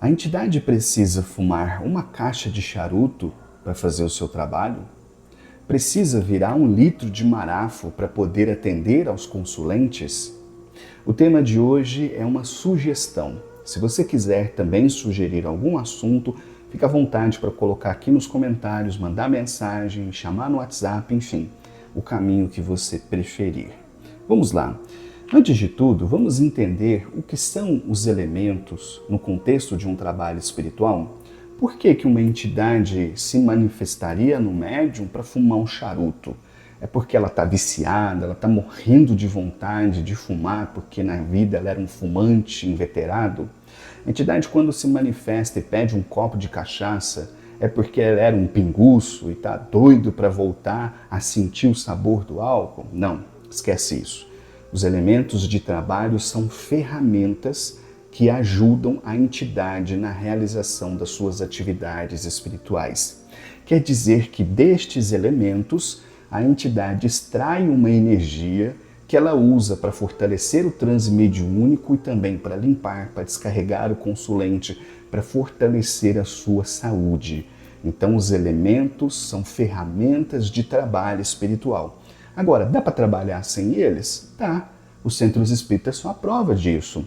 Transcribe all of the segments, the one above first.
A entidade precisa fumar uma caixa de charuto para fazer o seu trabalho? Precisa virar 1 litro de marafo para poder atender aos consulentes? O tema de hoje é uma sugestão. Se você quiser também sugerir algum assunto, fica à vontade para colocar aqui nos comentários, mandar mensagem, chamar no WhatsApp, enfim, o caminho que você preferir. Vamos lá. Antes de tudo, vamos entender o que são os elementos no contexto de um trabalho espiritual. Por que uma entidade se manifestaria no médium para fumar um charuto? É porque ela está viciada, ela está morrendo de vontade de fumar porque na vida ela era um fumante inveterado? A entidade, quando se manifesta e pede um copo de cachaça, é porque ela era um pinguço e está doido para voltar a sentir o sabor do álcool? Não, esquece isso. Os elementos de trabalho são ferramentas que ajudam a entidade na realização das suas atividades espirituais. Quer dizer que destes elementos, a entidade extrai uma energia que ela usa para fortalecer o transe mediúnico e também para limpar, para descarregar o consulente, para fortalecer a sua saúde. Então, os elementos são ferramentas de trabalho espiritual. Agora, dá para trabalhar sem eles? Dá. Os centros espíritas são a prova disso.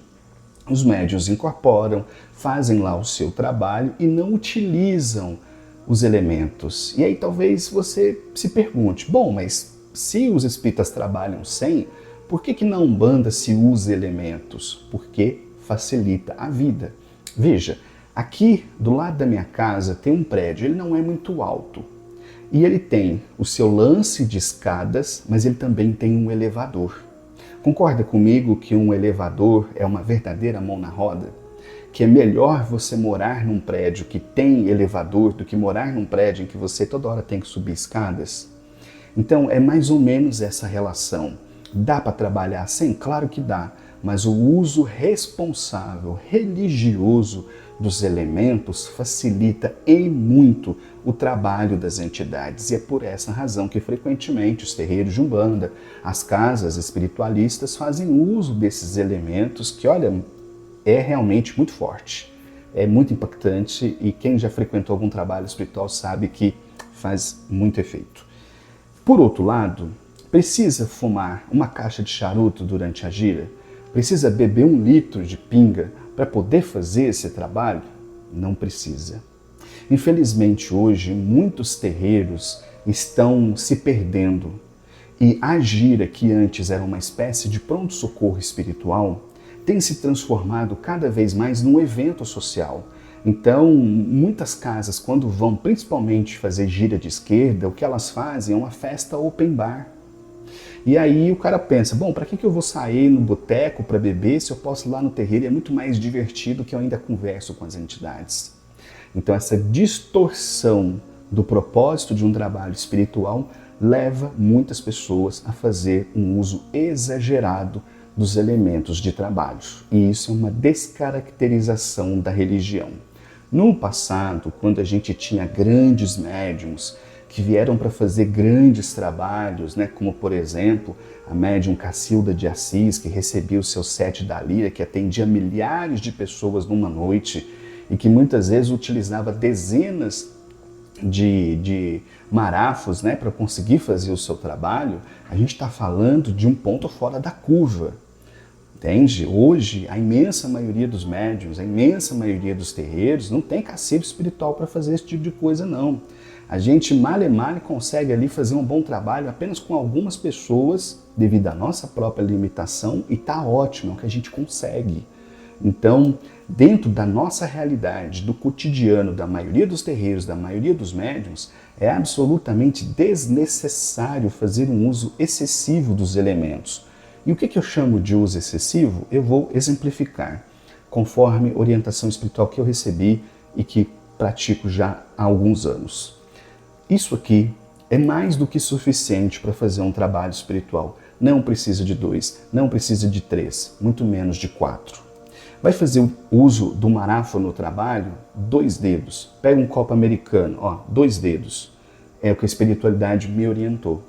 Os médiuns incorporam, fazem lá o seu trabalho e não utilizam os elementos. E aí talvez você se pergunte, bom, mas se os espíritas trabalham sem, por que na Umbanda se usa elementos? Porque facilita a vida. Veja, aqui do lado da minha casa tem um prédio, ele não é muito alto. E ele tem o seu lance de escadas, mas ele também tem um elevador. Concorda comigo que um elevador é uma verdadeira mão na roda? Que é melhor você morar num prédio que tem elevador do que morar num prédio em que você toda hora tem que subir escadas? Então é mais ou menos essa relação. Dá para trabalhar sem? Claro que dá, mas o uso responsável, religioso dos elementos facilita em muito o trabalho das entidades. E é por essa razão que frequentemente os terreiros de Umbanda, as casas espiritualistas fazem uso desses elementos que, olha, é realmente muito forte, é muito impactante e quem já frequentou algum trabalho espiritual sabe que faz muito efeito. Por outro lado, precisa fumar uma caixa de charuto durante a gira? Precisa beber 1 litro de pinga para poder fazer esse trabalho? Não precisa. Infelizmente hoje muitos terreiros estão se perdendo e a gira, que antes era uma espécie de pronto-socorro espiritual, tem se transformado cada vez mais num evento social. Então, muitas casas, quando vão principalmente fazer gira de esquerda, o que elas fazem é uma festa open bar. E aí o cara pensa, bom, para que eu vou sair no boteco para beber se eu posso ir lá no terreiro? É muito mais divertido que eu ainda converso com as entidades. Então essa distorção do propósito de um trabalho espiritual leva muitas pessoas a fazer um uso exagerado dos elementos de trabalho. E isso é uma descaracterização da religião. No passado, quando a gente tinha grandes médiums que vieram para fazer grandes trabalhos, né, como por exemplo a médium Cacilda de Assis, que recebia o seu 7 da lira, que atendia milhares de pessoas numa noite e que muitas vezes utilizava dezenas de marafos, né, para conseguir fazer o seu trabalho. A gente está falando de um ponto fora da curva. Entende? Hoje, a imensa maioria dos médiuns, a imensa maioria dos terreiros não tem cacife espiritual para fazer esse tipo de coisa, não. A gente mal e mal consegue ali fazer um bom trabalho apenas com algumas pessoas devido à nossa própria limitação e tá ótimo, é o que a gente consegue. Então, dentro da nossa realidade, do cotidiano da maioria dos terreiros, da maioria dos médiuns, é absolutamente desnecessário fazer um uso excessivo dos elementos. E o que eu chamo de uso excessivo? Eu vou exemplificar, conforme orientação espiritual que eu recebi e que pratico já há alguns anos. Isso aqui é mais do que suficiente para fazer um trabalho espiritual. Não precisa de 2, não precisa de 3, muito menos de 4. Vai fazer o uso do marafo no trabalho? 2 dedos. Pega um copo americano, 2 dedos. É o que a espiritualidade me orientou.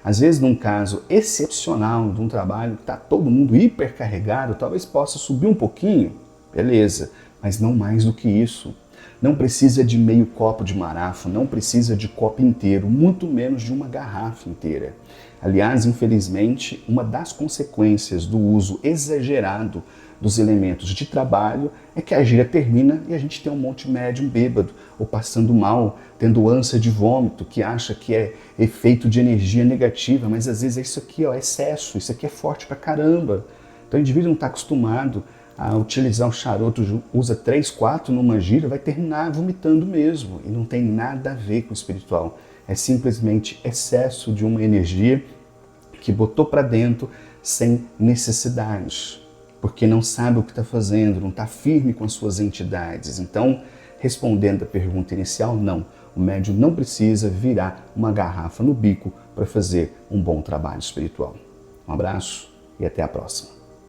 Às vezes, num caso excepcional de um trabalho que está todo mundo hipercarregado, talvez possa subir um pouquinho, beleza. mas não mais do que isso. Não precisa de meio copo de marafo, não precisa de copo inteiro, muito menos de uma garrafa inteira. Aliás, infelizmente, uma das consequências do uso exagerado dos elementos de trabalho é que a gira termina e a gente tem um monte de médium bêbado, ou passando mal, tendo ânsia de vômito, que acha que é efeito de energia negativa, mas às vezes é isso aqui, ó, é excesso, isso aqui é forte pra caramba. Então o indivíduo não está acostumado a utilizar o charuto, usa 3, 4 numa gira, vai terminar vomitando mesmo. E não tem nada a ver com o espiritual. É simplesmente excesso de uma energia que botou para dentro sem necessidade. Porque não sabe o que está fazendo, não está firme com as suas entidades. Então, respondendo a pergunta inicial, não. O médium não precisa virar uma garrafa no bico para fazer um bom trabalho espiritual. Um abraço e até a próxima.